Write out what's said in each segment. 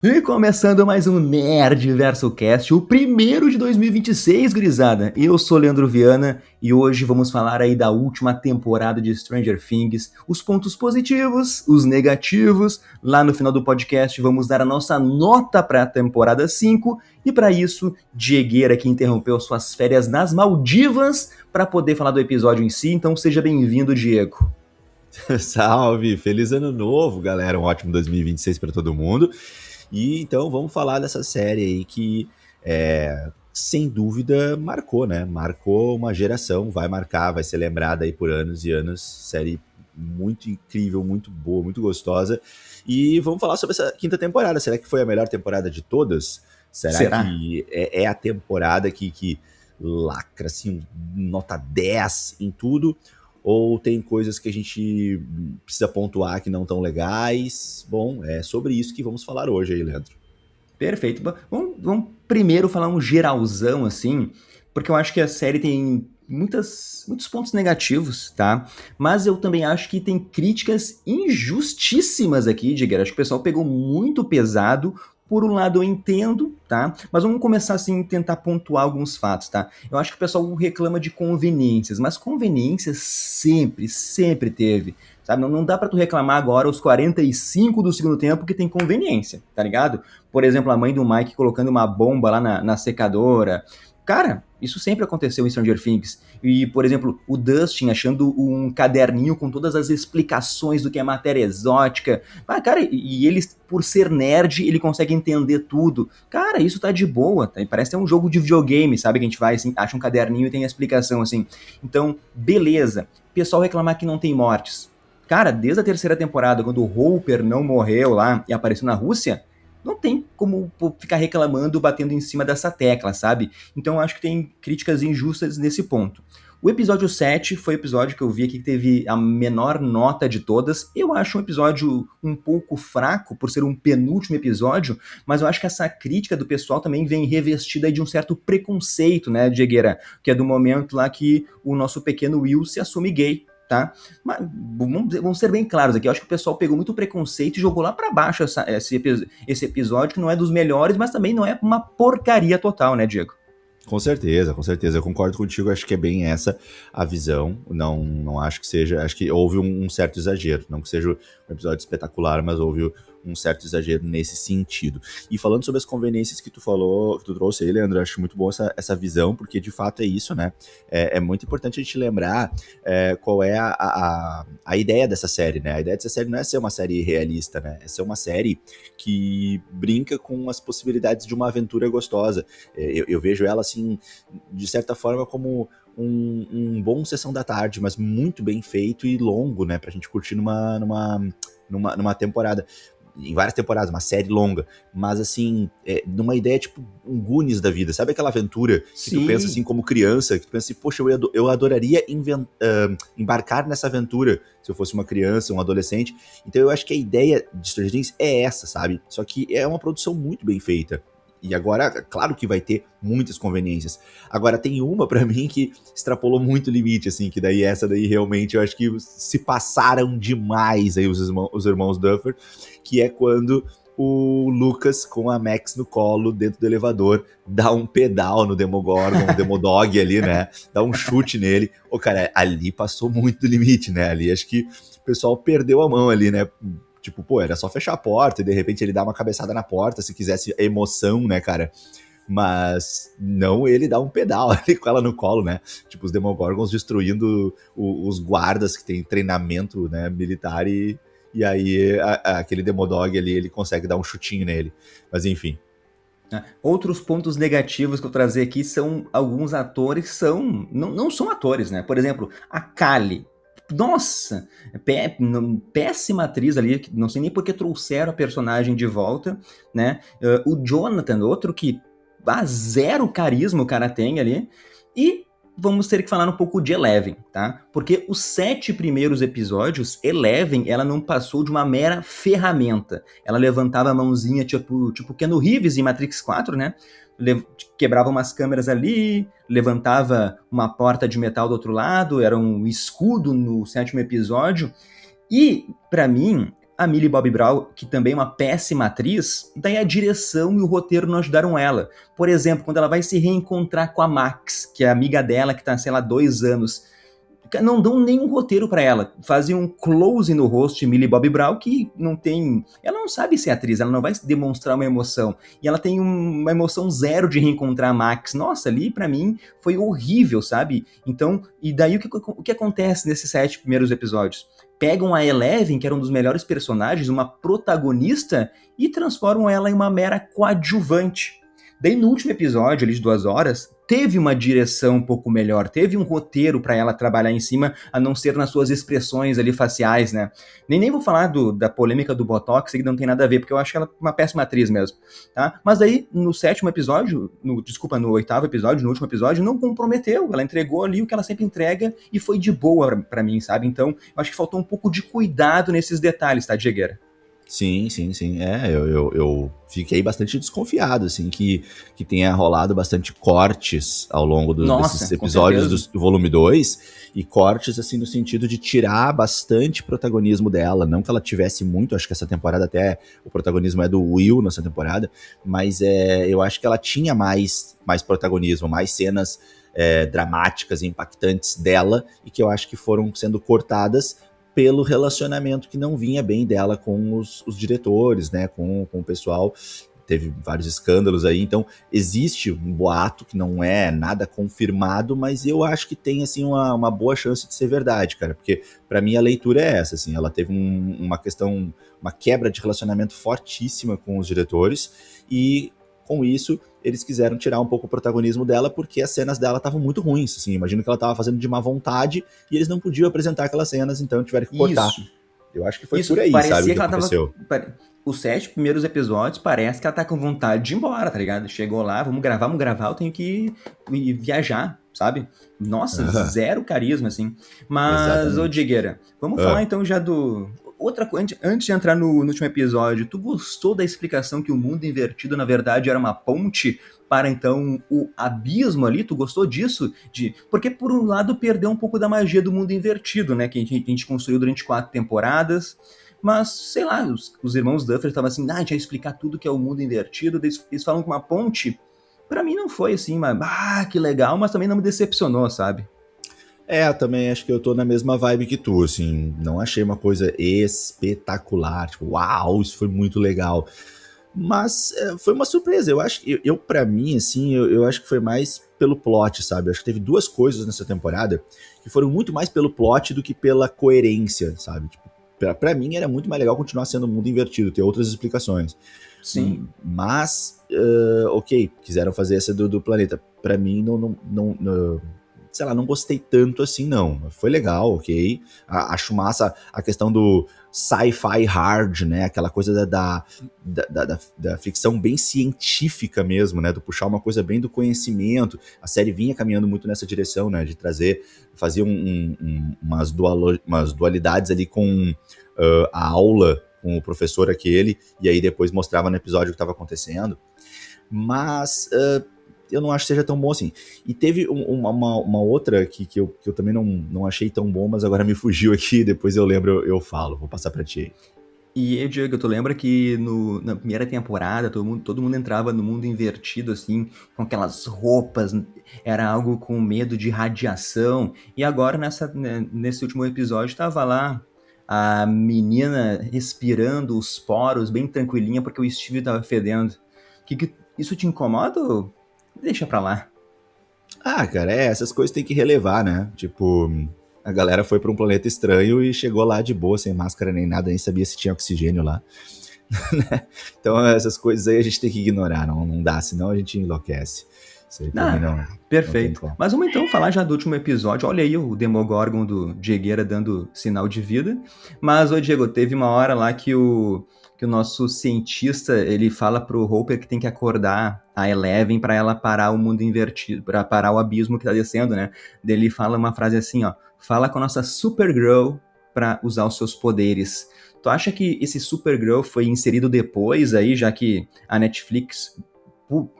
E começando mais um Nerd Verso Cast, o primeiro de 2026, gurizada. Eu sou Leandro Viana e hoje vamos falar aí da última temporada de Stranger Things, os pontos positivos, os negativos. Lá no final do podcast vamos dar a nossa nota para a temporada 5 e para isso, Diegueira que interrompeu suas férias nas Maldivas para poder falar do episódio em si, então seja bem-vindo, Diego. Salve! Feliz ano novo, galera. Um ótimo 2026 para todo mundo. E então vamos falar dessa série aí que, sem dúvida, marcou, né? Marcou uma geração, vai marcar, vai ser lembrada aí por anos e anos. Série muito incrível, muito boa, muito gostosa. E vamos falar sobre essa quinta temporada. Será que foi a melhor temporada de todas? Será Será? que é a temporada que lacra, assim, nota 10 em tudo? Ou tem coisas que a gente precisa pontuar que não tão legais? Bom, é sobre isso que vamos falar hoje aí, Leandro. Perfeito. Vamos primeiro falar um geralzão, assim, porque eu acho que a série tem muitos pontos negativos, tá? Mas eu também acho que tem críticas injustíssimas aqui, Digger. Acho que o pessoal pegou muito pesado. Por um lado eu entendo, tá? Mas vamos começar assim, tentar pontuar alguns fatos, tá? Eu acho que o pessoal reclama de conveniências, mas conveniências sempre teve. Sabe? Não dá pra tu reclamar agora aos 45 do segundo tempo que tem conveniência, tá ligado? Por exemplo, a mãe do Mike colocando uma bomba lá na secadora. Cara, isso sempre aconteceu em Stranger Things. E, por exemplo, o Dustin achando um caderninho com todas as explicações do que é matéria exótica. Ah, cara, e ele, por ser nerd, ele consegue entender tudo. Cara, isso tá de boa, tá? Parece ter um jogo de videogame, sabe? Que a gente vai, assim, acha um caderninho e tem a explicação, assim. Então, beleza. Pessoal reclamar que não tem mortes. Cara, desde a terceira temporada, quando o Hopper não morreu lá e apareceu na Rússia, não tem como ficar reclamando, batendo em cima dessa tecla, sabe? Então eu acho que tem críticas injustas nesse ponto. O episódio 7 foi o episódio que eu vi aqui que teve a menor nota de todas. Eu acho um episódio um pouco fraco, por ser um penúltimo episódio, mas eu acho que essa crítica do pessoal também vem revestida de um certo preconceito, né, Diegueira? Que é do momento lá que o nosso pequeno Will se assume gay, tá? Mas vamos ser bem claros aqui. Eu acho que o pessoal pegou muito preconceito e jogou lá pra baixo esse episódio, que não é dos melhores, mas também não é uma porcaria total, né, Diego? Com certeza, com certeza. Eu concordo contigo, acho que é bem essa a visão. Não acho que seja. Acho que houve um certo exagero. Não que seja um episódio espetacular, mas houve um certo exagero nesse sentido. E falando sobre as conveniências que tu falou, que tu trouxe aí, Leandro, eu acho muito bom essa visão, porque de fato é isso, né? É muito importante a gente lembrar qual é a ideia dessa série, né? A ideia dessa série não é ser uma série realista, né? É ser uma série que brinca com as possibilidades de uma aventura gostosa. Eu vejo ela, assim, de certa forma, como um bom sessão da tarde, mas muito bem feito e longo, né? Pra gente curtir numa temporada. Em várias temporadas, uma série longa, mas assim, numa ideia tipo um Goonies da vida, sabe aquela aventura que tu pensa assim Sim. como criança, que tu pensa assim, poxa, eu adoraria embarcar nessa aventura se eu fosse uma criança, um adolescente. Então eu acho que a ideia de Stranger Things é essa, sabe? Só que é uma produção muito bem feita. E agora, claro que vai ter muitas conveniências. Agora, tem uma pra mim que extrapolou muito o limite, assim, que daí essa daí realmente eu acho que se passaram demais aí os irmãos Duffer, que é quando o Lucas, com a Max no colo, dentro do elevador, dá um pedal no Demogorgon, o Demodog ali, né? Dá um chute nele. Ô, cara, ali passou muito do limite, né? Ali acho que o pessoal perdeu a mão ali, né? Tipo, pô, era só fechar a porta e de repente ele dá uma cabeçada na porta, se quisesse emoção, né, cara? Mas não ele dá um pedal ali com ela no colo, né? Tipo, os Demogorgons destruindo os guardas que tem treinamento, né, militar e aí aquele Demodog ali, ele consegue dar um chutinho nele. Mas enfim. Né? Outros pontos negativos que eu trazer aqui são alguns atores que não são atores, né? Por exemplo, a Kali. Nossa, péssima atriz ali, não sei nem porque trouxeram a personagem de volta, né? O Jonathan, outro que zero carisma o cara tem ali. E vamos ter que falar um pouco de Eleven, tá? Porque os 7 primeiros episódios, Eleven, ela não passou de uma mera ferramenta. Ela levantava a mãozinha, tipo Keanu Reeves em Matrix 4, né? Quebrava umas câmeras ali, levantava uma porta de metal do outro lado, era um escudo no 7º episódio. E, pra mim, a Millie Bobby Brown, que também é uma péssima atriz, daí a direção e o roteiro não ajudaram ela. Por exemplo, quando ela vai se reencontrar com a Max, que é a amiga dela que tá, sei lá, 2 anos, não dão nenhum roteiro pra ela. Fazem um close no rosto de Millie Bobby Brown que não tem... Ela não sabe ser atriz, ela não vai demonstrar uma emoção. E ela tem uma emoção zero de reencontrar a Max. Nossa, ali pra mim foi horrível, sabe? Então, e daí o que acontece nesses 7 primeiros episódios? Pegam a Eleven, que era um dos melhores personagens, uma protagonista, e transformam ela em uma mera coadjuvante. Daí no último episódio, ali de 2 horas, teve uma direção um pouco melhor, teve um roteiro pra ela trabalhar em cima, a não ser nas suas expressões ali faciais, né? Nem vou falar da polêmica do Botox, que não tem nada a ver, porque eu acho ela uma péssima atriz mesmo, tá? Mas aí, no 7º episódio, no 8º episódio, no último episódio, não comprometeu, ela entregou ali o que ela sempre entrega e foi de boa pra mim, sabe? Então, eu acho que faltou um pouco de cuidado nesses detalhes, tá, Diegueira? Sim. Eu fiquei bastante desconfiado, assim, que tenha rolado bastante cortes ao longo desses episódios do volume 2, e cortes, assim, no sentido de tirar bastante protagonismo dela. Não que ela tivesse muito, acho que essa temporada até o protagonismo é do Will nessa temporada, mas eu acho que ela tinha mais protagonismo, mais cenas dramáticas e impactantes dela, e que eu acho que foram sendo cortadas pelo relacionamento que não vinha bem dela com os diretores, né, com o pessoal. Teve vários escândalos aí, então existe um boato que não é nada confirmado, mas eu acho que tem, assim, uma boa chance de ser verdade, cara, porque pra mim a leitura é essa, assim, ela teve uma quebra de relacionamento fortíssima com os diretores, e com isso eles quiseram tirar um pouco o protagonismo dela, porque as cenas dela estavam muito ruins, assim, imagino que ela estava fazendo de má vontade e eles não podiam apresentar aquelas cenas, então tiveram que cortar. Isso. Eu acho que foi por aí, sabe, o que aconteceu. Os 7 primeiros episódios parece que ela tá com vontade de ir embora, tá ligado? Chegou lá, vamos gravar, eu tenho que ir viajar, sabe? Nossa, zero carisma, assim. Mas, ô Diegueira, vamos falar então já do... Outra coisa, antes de entrar no último episódio, tu gostou da explicação que o mundo invertido, na verdade, era uma ponte para, então, o abismo ali? Tu gostou disso? Porque, por um lado, perdeu um pouco da magia do mundo invertido, né? Que a gente construiu durante 4 temporadas. Mas, sei lá, os irmãos Duffer estavam assim, a gente vai explicar tudo que é o mundo invertido. Eles falam que uma ponte, pra mim não foi assim, que legal, mas também não me decepcionou, sabe? Eu também acho que eu tô na mesma vibe que tu, assim, não achei uma coisa espetacular, tipo, uau, isso foi muito legal. Mas foi uma surpresa, eu acho que, pra mim, assim, eu acho que foi mais pelo plot, sabe? Eu acho que teve 2 coisas nessa temporada que foram muito mais pelo plot do que pela coerência, sabe? Tipo, pra mim era muito mais legal continuar sendo um mundo invertido, ter outras explicações. Sim. Mas, ok, quiseram fazer essa do planeta. Pra mim, não sei lá, não gostei tanto assim, não. Foi legal, ok. Acho massa a questão do sci-fi hard, né? Aquela coisa da ficção bem científica mesmo, né? Do puxar uma coisa bem do conhecimento. A série vinha caminhando muito nessa direção, né? De fazer umas dualidades ali com a aula com o professor aquele, e aí depois mostrava no episódio o que estava acontecendo. Mas... eu não acho que seja tão bom assim. E teve uma outra que eu também não achei tão bom, mas agora me fugiu aqui, depois eu lembro, eu falo. Vou passar pra ti. E, Diego, tu lembra que na primeira temporada todo mundo entrava no mundo invertido, assim, com aquelas roupas, era algo com medo de radiação, e agora nesse último episódio tava lá a menina respirando os poros bem tranquilinha porque o Steve tava fedendo. Isso te incomoda ou deixa pra lá? Cara, essas coisas tem que relevar, né? Tipo, a galera foi pra um planeta estranho e chegou lá de boa, sem máscara nem nada, nem sabia se tinha oxigênio lá. Então essas coisas aí a gente tem que ignorar, não dá, senão a gente enlouquece. Isso aí também não. Perfeito. Não Mas vamos então falar já do último episódio. Olha aí o Demogorgon do Diegueira dando sinal de vida. Mas, ô Diego, teve uma hora lá que o nosso cientista, ele fala pro Hopper que tem que acordar a Eleven para ela parar o mundo invertido, para parar o abismo que tá descendo, né? Daí ele fala uma frase assim, ó, fala com a nossa Supergirl para usar os seus poderes. Tu acha que esse Supergirl foi inserido depois aí, já que a Netflix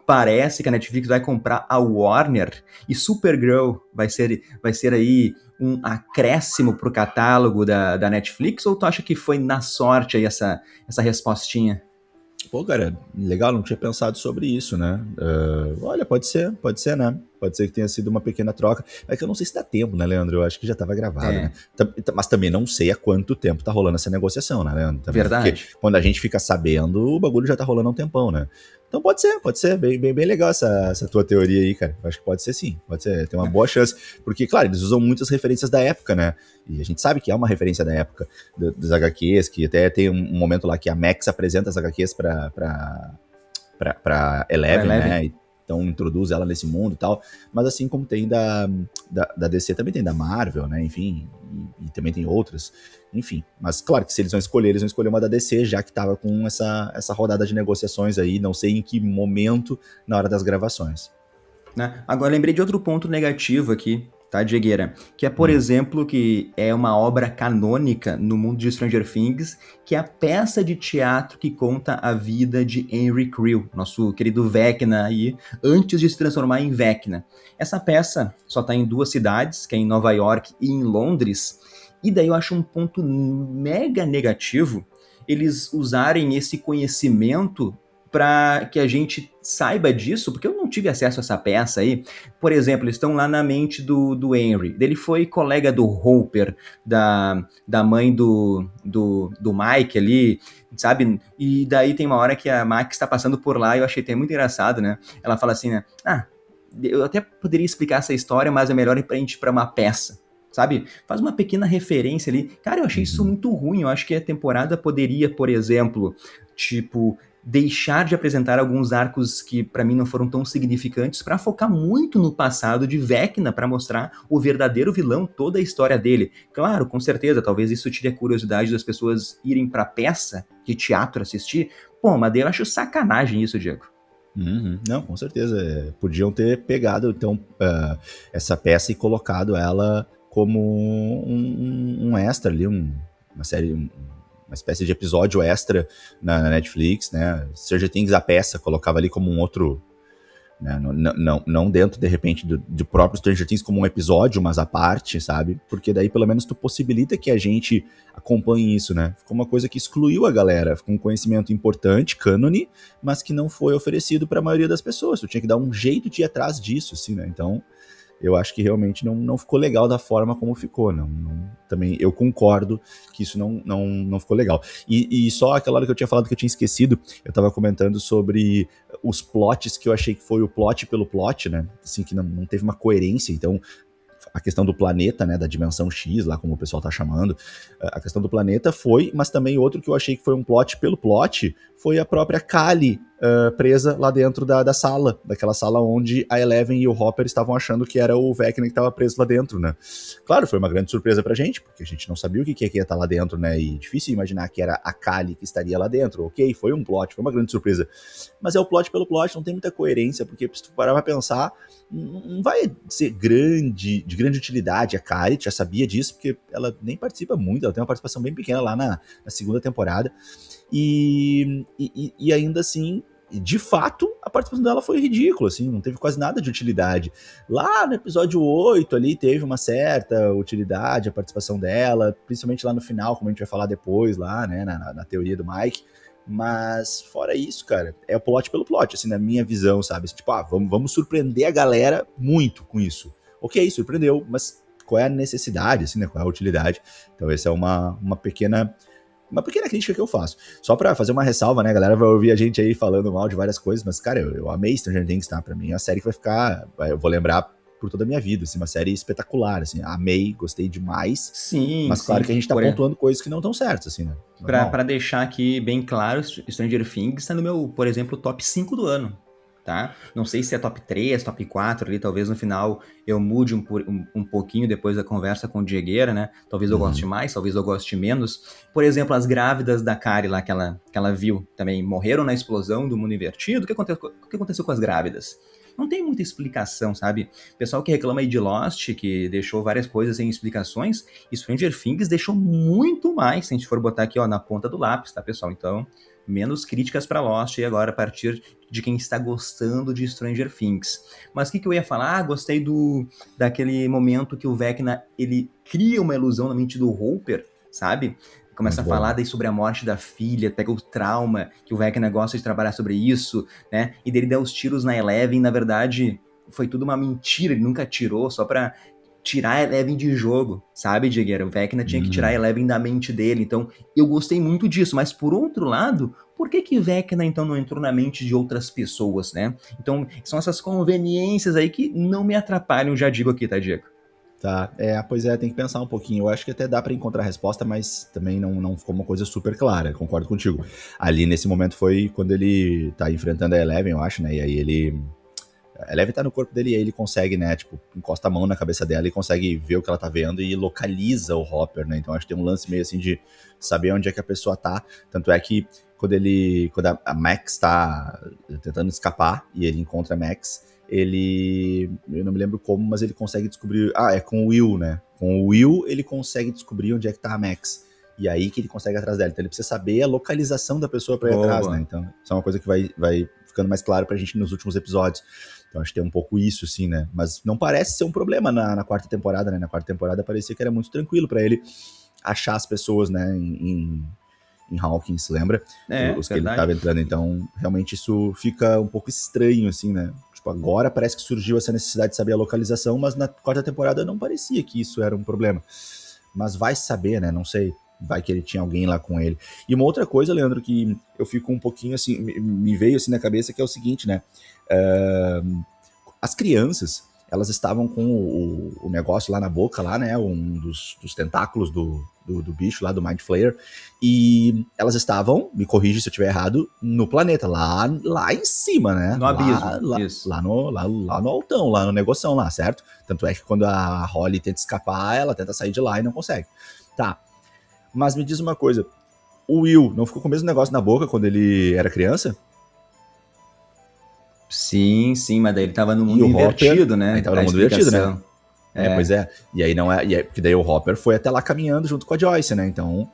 parece que a Netflix vai comprar a Warner e Supergirl vai ser aí um acréscimo pro catálogo da Netflix, ou tu acha que foi na sorte aí essa respostinha? Pô, cara, legal, não tinha pensado sobre isso, né? Olha, pode ser, né? Pode ser que tenha sido uma pequena troca. É que eu não sei se dá tempo, né, Leandro? Eu acho que já estava gravado, né? É, Mas também não sei há quanto tempo tá rolando essa negociação, né, Leandro? Também, porque verdade. quando a gente fica sabendo, o bagulho já tá rolando há um tempão, né? Então pode ser. Bem legal essa tua teoria aí, cara. Eu acho que pode ser sim, pode ser. Tem uma boa chance. Porque, claro, eles usam muitas referências da época, né? E a gente sabe que é uma referência da época dos HQs, que até tem um momento lá que a Max apresenta as HQs pra Pra Eleven, Eleven. né? Então introduz ela nesse mundo e tal. Mas assim como tem da DC, também tem da Marvel, né? Enfim, e também tem outras. Enfim, mas claro que se eles vão escolher uma da DC, já que tava com essa rodada de negociações aí, não sei em que momento na hora das gravações. Né? Agora, lembrei de outro ponto negativo aqui, tá, Diegueira? Que é, por Hum. exemplo, que é uma obra canônica no mundo de Stranger Things, que é a peça de teatro que conta a vida de Henry Creel, nosso querido Vecna aí, antes de se transformar em Vecna. Essa peça só tá em duas cidades, que é em Nova York e em Londres, e daí eu acho um ponto mega negativo eles usarem esse conhecimento para que a gente saiba disso, porque eu não tive acesso a essa peça aí. Por exemplo, eles estão lá na mente do Henry. Ele foi colega do Hopper, da mãe do Mike ali, sabe? E daí tem uma hora que a Max está passando por lá e eu achei até muito engraçado, né? Ela fala assim, né? Ah, eu até poderia explicar essa história, mas é melhor ir pra gente para uma peça. Sabe? Faz uma pequena referência ali. Cara, eu achei isso Uhum. muito ruim. Eu acho que a temporada poderia, por exemplo, tipo, deixar de apresentar alguns arcos que para mim não foram tão significantes para focar muito no passado de Vecna para mostrar o verdadeiro vilão, toda a história dele. Claro, com certeza, talvez isso tire a curiosidade das pessoas irem para peça de teatro assistir. Pô, mas daí eu acho sacanagem isso, Diego. Uhum. Não, com certeza. Podiam ter pegado, então, essa peça e colocado ela como um extra ali, uma série, uma espécie de episódio extra na Netflix, né? Stranger Things, a peça, colocava ali como um outro, né? Não dentro, de repente, do próprio Stranger Things como um episódio, mas à parte, sabe? Porque daí, pelo menos, tu possibilita que a gente acompanhe isso, né? Ficou uma coisa que excluiu a galera, ficou um conhecimento importante, cânone, mas que não foi oferecido para a maioria das pessoas. Tu tinha que dar um jeito de ir atrás disso, assim, né? Então, eu acho que realmente não ficou legal da forma como ficou. Também eu concordo que isso não ficou legal. E só aquela hora que eu tinha falado que eu tinha esquecido, eu tava comentando sobre os plots que eu achei que foi o plot pelo plot, né? Assim, que não teve uma coerência. Então, a questão do planeta, né, da dimensão X, lá como o pessoal tá chamando, a questão do planeta foi, mas também outro que eu achei que foi um plot pelo plot, foi a própria Kali presa lá dentro da sala, daquela sala onde a Eleven e o Hopper estavam achando que era o Vecna que estava preso lá dentro, né. Claro, foi uma grande surpresa pra gente, porque a gente não sabia o que ia estar lá dentro, né, e difícil imaginar que era a Kali que estaria lá dentro. Ok, foi um plot, foi uma grande surpresa, mas é o plot pelo plot, não tem muita coerência, porque se tu parar pra pensar, não vai ser de grande utilidade. A Kari já sabia disso, porque ela nem participa muito, ela tem uma participação bem pequena lá na segunda temporada. E ainda assim, de fato, a participação dela foi ridícula, assim, não teve quase nada de utilidade. Lá no episódio 8 ali teve uma certa utilidade a participação dela, principalmente lá no final, como a gente vai falar depois lá, né, na teoria do Mike. Mas fora isso, cara, é o plot pelo plot, assim, na minha visão, sabe? Assim, tipo, vamos surpreender a galera muito com isso. Ok, surpreendeu, mas qual é a necessidade, assim, né? Qual é a utilidade? Então essa é uma pequena crítica que eu faço. Só pra fazer uma ressalva, né? A galera vai ouvir a gente aí falando mal de várias coisas, mas, cara, eu amei Stranger Things, tá? Pra mim é uma série que vai ficar... Eu vou lembrar por toda a minha vida, assim, uma série espetacular, assim. Amei, gostei demais, Sim, mas claro sim. que a gente tá pontuando coisas que não estão certas, assim, né? Normal. Pra deixar aqui bem claro, Stranger Things está no meu, por exemplo, top 5 do ano, tá? Não sei se é top 3, top 4 ali, talvez no final eu mude um pouquinho depois da conversa com o Diegueira, né? Talvez eu goste Uhum. mais, talvez eu goste menos. Por exemplo, as grávidas da Kari lá que ela viu também morreram na explosão do mundo invertido. O que aconteceu com as grávidas? Não tem muita explicação, sabe? Pessoal que reclama aí de Lost, que deixou várias coisas sem explicações, e Stranger Things deixou muito mais, se a gente for botar aqui, ó, na ponta do lápis, tá, pessoal? Então, menos críticas pra Lost e agora a partir de quem está gostando de Stranger Things. Mas o que eu ia falar? Gostei daquele momento que o Vecna, ele cria uma ilusão na mente do Hopper, sabe? Começa Muito a bom. falar daí sobre a morte da filha, pega o trauma, que o Vecna gosta de trabalhar sobre isso, né? E dele dá os tiros na Eleven, na verdade, foi tudo uma mentira, ele nunca atirou, só pra tirar a Eleven de jogo, sabe, Diegueira? O Vecna tinha que tirar a Eleven da mente dele, então eu gostei muito disso, mas por outro lado, por que Vecna então não entrou na mente de outras pessoas, né? Então são essas conveniências aí que não me atrapalham, já digo aqui, tá, Diego? Tá, pois é, tem que pensar um pouquinho. Eu acho que até dá pra encontrar a resposta, mas também não ficou uma coisa super clara, concordo contigo. Ali nesse momento foi quando ele tá enfrentando a Eleven, eu acho, né? E aí a Eleven tá no corpo dele e aí ele consegue, né, tipo, encosta a mão na cabeça dela e consegue ver o que ela tá vendo e localiza o Hopper, né? Então acho que tem um lance meio assim de saber onde é que a pessoa tá. Tanto é que quando a Max tá tentando escapar e ele encontra a Max, eu não me lembro como, mas ele consegue descobrir, é com o Will, né? Com o Will ele consegue descobrir onde é que tá a Max. E aí que ele consegue ir atrás dela. Então ele precisa saber a localização da pessoa pra ir atrás, né? Então isso é uma coisa que vai ficando mais claro pra gente nos últimos episódios. Então acho que tem um pouco isso, assim, né? Mas não parece ser um problema na quarta temporada, né? Na quarta temporada parecia que era muito tranquilo pra ele achar as pessoas, né? Em Hawkins, lembra? Os que ele tava entrando. Então, realmente isso fica um pouco estranho, assim, né? Tipo, agora parece que surgiu essa necessidade de saber a localização, mas na quarta temporada não parecia que isso era um problema. Mas vai saber, né? Não sei. Vai que ele tinha alguém lá com ele. E uma outra coisa, Leandro, que eu fico um pouquinho assim, me veio assim na cabeça, que é o seguinte, né? As crianças, elas estavam com o negócio lá na boca, lá, né? Um dos tentáculos do bicho lá, do Mind Flayer. E elas estavam, me corrige se eu estiver errado, no planeta, lá em cima, né? No abismo, isso. Lá no altão, lá no negoção lá, certo? Tanto é que quando a Holly tenta escapar, ela tenta sair de lá e não consegue. Tá. Mas me diz uma coisa, o Will não ficou com o mesmo negócio na boca quando ele era criança? Sim, mas daí ele tava no mundo invertido, né? Aí tava no mundo invertido, né? Pois é. E aí não é. Porque daí o Hopper foi até lá caminhando junto com a Joyce, né? Então,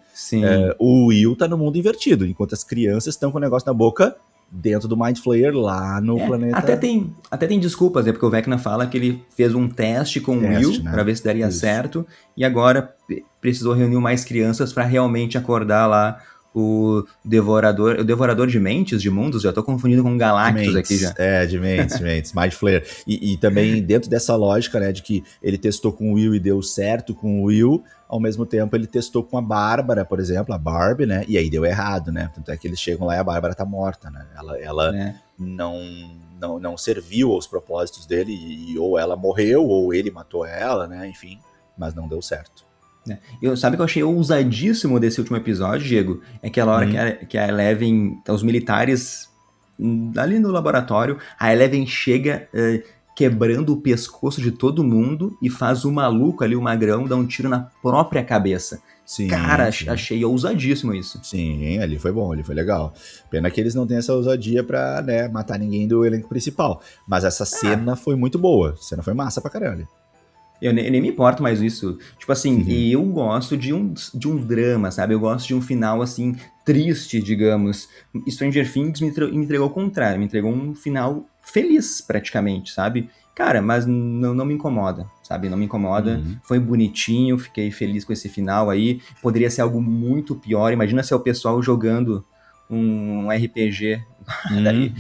o Will tá no mundo invertido, enquanto as crianças estão com o negócio na boca dentro do Mind Flayer lá no planeta. Até tem desculpas, né? Porque o Vecna fala que ele fez um teste com o Will, né? Pra ver se daria certo, e agora precisou reunir mais crianças pra realmente acordar lá o Devorador de Mentes, de Mundos, já tô confundindo com Galactus aqui já. De mentes, Mind Flayer. E também dentro dessa lógica, né, de que ele testou com o Will e deu certo com o Will, ao mesmo tempo ele testou com a Bárbara, por exemplo, a Barbie, né, e aí deu errado, né, tanto é que eles chegam lá e a Bárbara tá morta, né, ela não serviu aos propósitos dele, e ou ela morreu, ou ele matou ela, né, enfim, mas não deu certo. Sabe o que eu achei ousadíssimo desse último episódio, Diego? É aquela hora que a Eleven, os militares ali no laboratório, a Eleven chega quebrando o pescoço de todo mundo e faz o maluco ali, o magrão, dar um tiro na própria cabeça. Sim, cara, achei ousadíssimo isso. Sim, ali foi bom, ali foi legal. Pena que eles não têm essa ousadia pra, né, matar ninguém do elenco principal. Mas essa cena foi muito boa. A cena foi massa pra caralho. Eu nem me importo mais isso. Tipo assim, eu gosto de um drama, sabe? Eu gosto de um final, assim, triste, digamos. Stranger Things me entregou o contrário. Me entregou um final feliz, praticamente, sabe? Cara, mas não me incomoda, sabe? Não me incomoda. Foi bonitinho, fiquei feliz com esse final aí. Poderia ser algo muito pior. Imagina se é o pessoal jogando um RPG. Daí,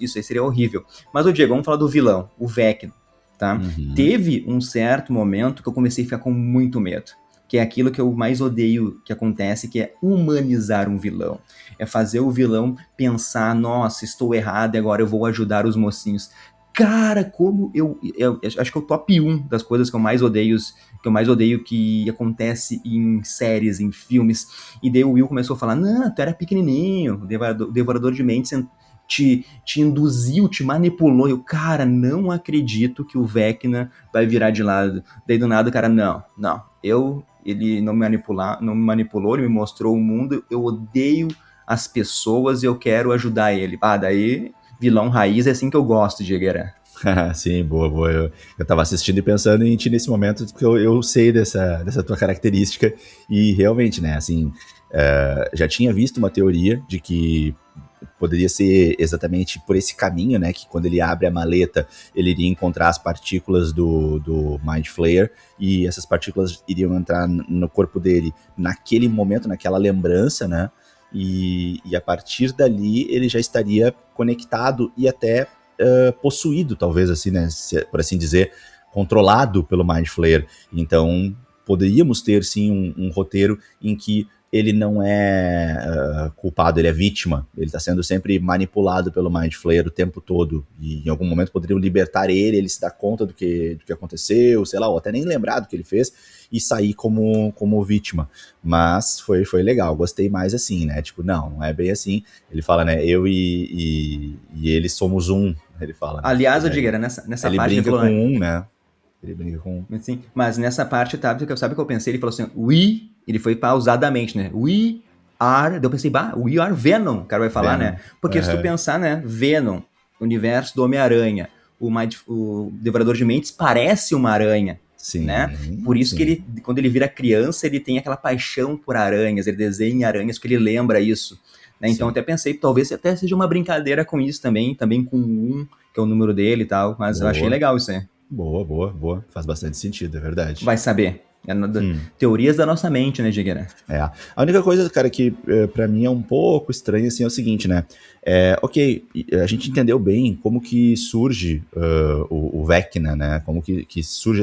isso aí seria horrível. Mas, ô Diego, vamos falar do vilão, o Vecna. Tá? Teve um certo momento que eu comecei a ficar com muito medo, que é aquilo que eu mais odeio que acontece, que é humanizar um vilão. É fazer o vilão pensar, nossa, estou errado e agora eu vou ajudar os mocinhos. Cara, como eu acho que é o top 1 das coisas que eu mais odeio que acontece em séries, em filmes. E daí o Will começou a falar, não, tu era pequenininho, devorador de mentes, te induziu, te manipulou. Eu, cara, não acredito que o Vecna vai virar de lado. Daí do nada o cara, não, ele não me manipulou, ele me mostrou o mundo, eu odeio as pessoas e eu quero ajudar ele. Daí, vilão raiz é assim que eu gosto, Diegueira. Sim, boa, boa. Eu tava assistindo e pensando em ti nesse momento, porque eu sei dessa tua característica, e realmente, né, assim, já tinha visto uma teoria de que poderia ser exatamente por esse caminho, né, que quando ele abre a maleta, ele iria encontrar as partículas do Mind Flayer, e essas partículas iriam entrar no corpo dele naquele momento, naquela lembrança, né, e a partir dali ele já estaria conectado e até possuído, talvez assim, né, por assim dizer, controlado pelo Mind Flayer. Então, poderíamos ter sim um roteiro em que ele não é culpado, ele é vítima. Ele está sendo sempre manipulado pelo Mind Flayer o tempo todo. E em algum momento poderiam libertar ele se dá conta do que aconteceu, sei lá, ou até nem lembrar do que ele fez, e sair como vítima. Mas foi legal, gostei mais assim, né? Tipo, não é bem assim. Ele fala, né? Eu e ele somos um, ele fala, né? Aliás, eu Tipo, digo, era nessa ele parte que ele brinca falou, com né? um, né? Ele brinca com um. Assim, mas nessa parte, tá, sabe o que eu pensei? Ele falou assim, ele foi pausadamente, né? We are, daí eu pensei, we are Venom, o cara vai falar, Venom. né? Porque se tu pensar, né, Venom, universo do Homem-Aranha, o Devorador de Mentes parece uma aranha, né? Sim, Por isso que sim. ele, quando ele vira criança, ele tem aquela paixão por aranhas, ele desenha aranhas porque ele lembra isso, né? Então Sim. até pensei, talvez até seja uma brincadeira com isso também com um, que é o número dele e tal, mas eu achei Boa. legal isso aí. Boa. Faz bastante sentido, é verdade. Vai saber. Teorias da nossa mente, né, Digueira? É. A única coisa, cara, que pra mim é um pouco estranho, assim, é o seguinte, né? Ok, a gente entendeu bem como que surge o Vecna, né? Como que surge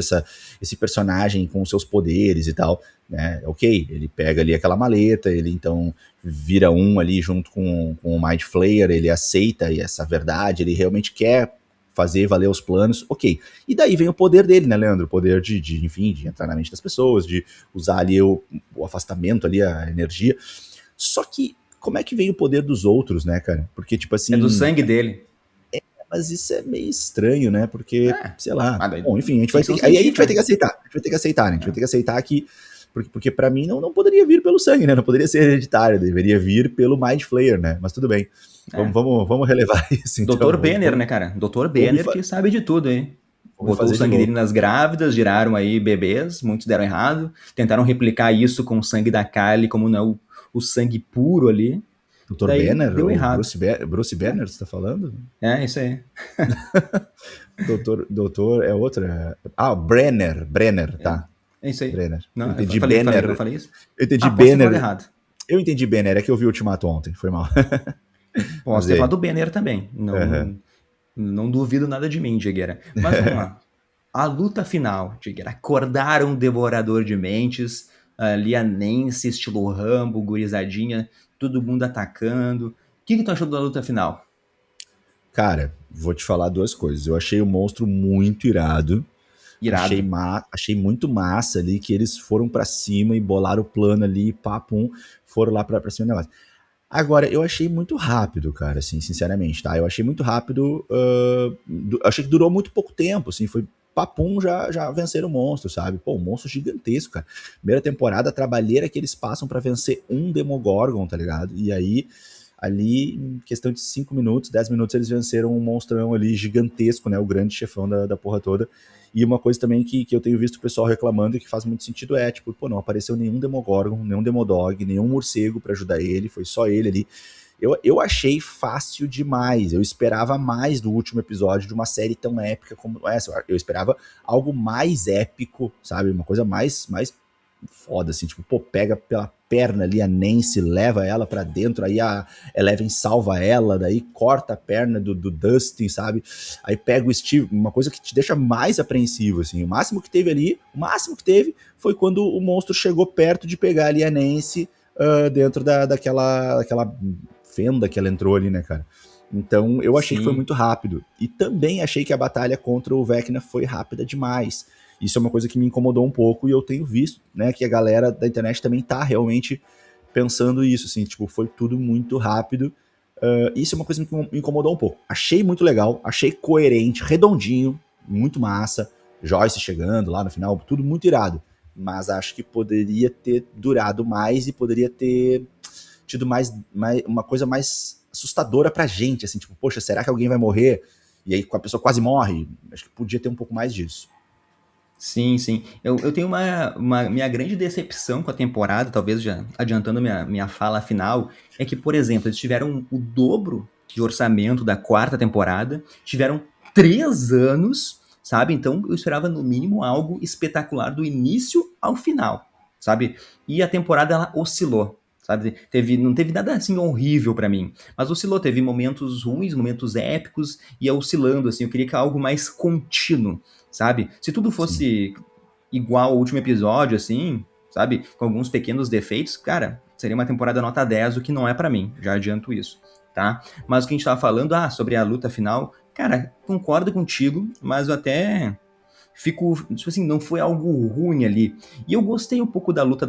esse personagem com seus poderes e tal, né? Ok, ele pega ali aquela maleta, ele então vira um ali junto com o Mind Flayer, ele aceita essa verdade, ele realmente quer fazer valer os planos, ok. E daí vem o poder dele, né, Leandro? O poder enfim, de entrar na mente das pessoas, de usar ali o afastamento ali, a energia. Só que, como é que vem o poder dos outros, né, cara? Porque, tipo assim... É do sangue dele. Mas isso é meio estranho, né? Porque, sei lá... Daí, Bom, enfim, a gente vai ter ficção que... Aí a gente vai ter que científica. aceitar. A gente vai ter que aceitar, né? A gente vai ter que aceitar que... Porque pra mim não poderia vir pelo sangue, né? Não poderia ser hereditário. Deveria vir pelo Mind Flayer, né? Mas tudo bem. Vamos relevar isso, então. Dr. Banner, né, cara? Dr. Vamos Banner que sabe de tudo, hein? Botou o fazer de sangue dele louco. nas grávidas, geraram aí bebês, muitos deram errado. Tentaram replicar isso com o sangue da Kylie, como não é o sangue puro ali. Dr. Daí Banner? deu O errado. Bruce Banner, você tá falando? Isso aí. Doutor é outra. Brenner, tá. É isso aí. Brenner. Não, Eu entendi eu Banner. falei isso? Eu entendi Posso ter falado Banner. errado. Eu entendi Banner, é que eu vi o Ultimato ontem, foi mal. Posso ter falado do Banner também. Não duvido nada de mim, Digueira. Mas vamos lá. A luta final, Digueira. Acordaram o Devorador de Mentes, ali a Nancy, estilo Rambo, gurizadinha, todo mundo atacando. O que tu achou da luta final? Cara, vou te falar duas coisas. Eu achei o monstro muito irado. Irado. Achei muito massa ali que eles foram pra cima e bolaram o plano ali, papum, foram lá pra cima do negócio. Agora, eu achei muito rápido, cara, assim, sinceramente, tá? Eu achei muito rápido, achei que durou muito pouco tempo, assim, foi papum, já venceram o monstro, sabe? Pô, um monstro gigantesco, cara. Primeira temporada, a trabalheira que eles passam pra vencer um Demogorgon, tá ligado? E aí, ali, em questão de 5 minutos, 10 minutos, eles venceram um monstrão ali gigantesco, né? O grande chefão da porra toda. E uma coisa também que eu tenho visto o pessoal reclamando e que faz muito sentido é, tipo, pô, não apareceu nenhum Demogorgon, nenhum Demodog, nenhum morcego pra ajudar ele, foi só ele ali. Eu achei fácil demais, eu esperava mais do último episódio de uma série tão épica como essa, eu esperava algo mais épico, sabe, uma coisa mais foda, assim, tipo, pô, pega pela perna ali a Nancy, leva ela pra dentro, aí a Eleven salva ela, daí corta a perna do Dustin, sabe? Aí pega o Steve, uma coisa que te deixa mais apreensivo, assim, o máximo que teve foi quando o monstro chegou perto de pegar ali a Nancy dentro daquela fenda que ela entrou ali, né, cara? Então, eu achei que foi muito rápido. E também achei que a batalha contra o Vecna foi rápida demais. Isso é uma coisa que me incomodou um pouco e eu tenho visto, né, que a galera da internet também tá realmente pensando isso, assim, tipo, foi tudo muito rápido. Isso é uma coisa que me incomodou um pouco. Achei muito legal, achei coerente, redondinho, muito massa. Joyce chegando lá no final, tudo muito irado. Mas acho que poderia ter durado mais e poderia ter tido uma coisa mais assustadora pra gente, assim, tipo, poxa, será que alguém vai morrer? e aí a pessoa quase morre. Acho que podia ter um pouco mais disso. Sim, sim. Eu tenho minha grande decepção com a temporada, talvez já adiantando minha fala final, é que, por exemplo, eles tiveram o dobro de orçamento da quarta temporada, tiveram 3 anos, sabe? Então eu esperava no mínimo algo espetacular do início ao final, sabe? E a temporada ela oscilou, sabe? Não teve nada assim horrível pra mim, mas oscilou, teve momentos ruins, momentos épicos, ia oscilando, assim. Eu queria que algo mais contínuo, sabe? Se tudo Sim. fosse igual ao último episódio, assim, sabe? Com alguns pequenos defeitos, cara, seria uma temporada nota 10, o que não é pra mim, já adianto isso, tá? Mas o que a gente tava falando, sobre a luta final, cara, concordo contigo, mas eu até fico, tipo assim, não foi algo ruim ali. E eu gostei um pouco da luta